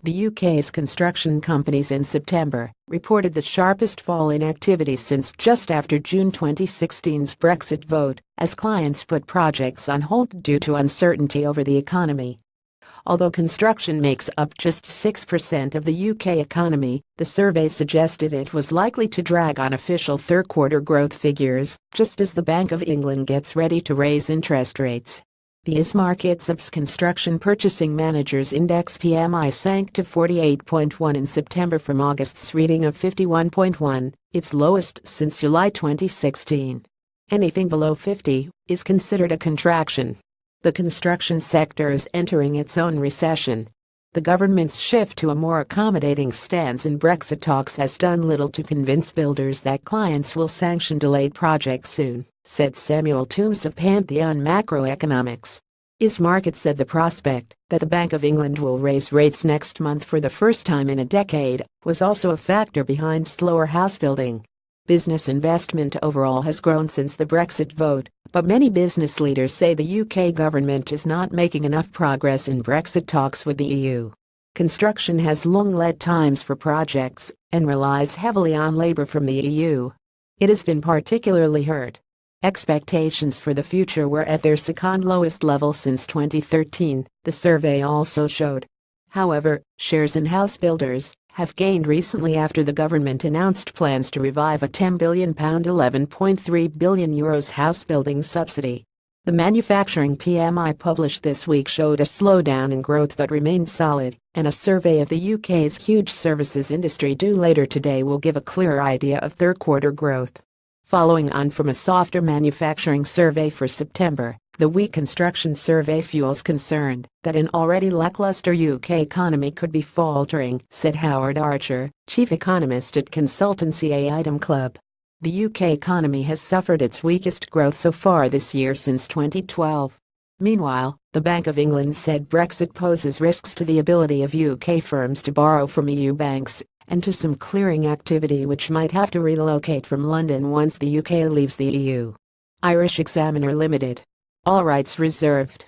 The UK's construction companies in September reported the sharpest fall in activity since just after June 2016's Brexit vote, as clients put projects on hold due to uncertainty over the economy. Although construction makes up just 6% of the UK economy, the survey suggested it was likely to drag on official third-quarter growth figures, just as the Bank of England gets ready to raise interest rates. The IS Markets Construction Purchasing Managers Index PMI sank to 48.1 in September from August's reading of 51.1, its lowest since July 2016. Anything below 50 is considered a contraction. The construction sector is entering its own recession. The government's shift to a more accommodating stance in Brexit talks has done little to convince builders that clients will sanction delayed projects soon, said Samuel Toombs of Pantheon Macroeconomics. IS Market said the prospect that the Bank of England will raise rates next month for the first time in a decade was also a factor behind slower house building. Business investment overall has grown since the Brexit vote, but many business leaders say the UK government is not making enough progress in Brexit talks with the EU. Construction has long led times for projects and relies heavily on labor from the EU. It has been particularly hurt. Expectations for the future were at their second lowest level since 2013, the survey also showed. However, shares in house builders have gained recently after the government announced plans to revive a £10 billion €11.3 billion house building subsidy. The manufacturing PMI published this week showed a slowdown in growth but remained solid, and a survey of the UK's huge services industry due later today will give a clearer idea of third-quarter growth. Following on from a softer manufacturing survey for September, the weak construction survey fuels concern that an already lackluster UK economy could be faltering, said Howard Archer, chief economist at consultancy Item Club. The UK economy has suffered its weakest growth so far this year since 2012. Meanwhile, the Bank of England said Brexit poses risks to the ability of UK firms to borrow from EU banks and to some clearing activity which might have to relocate from London once the UK leaves the EU. Irish Examiner Limited. All rights reserved.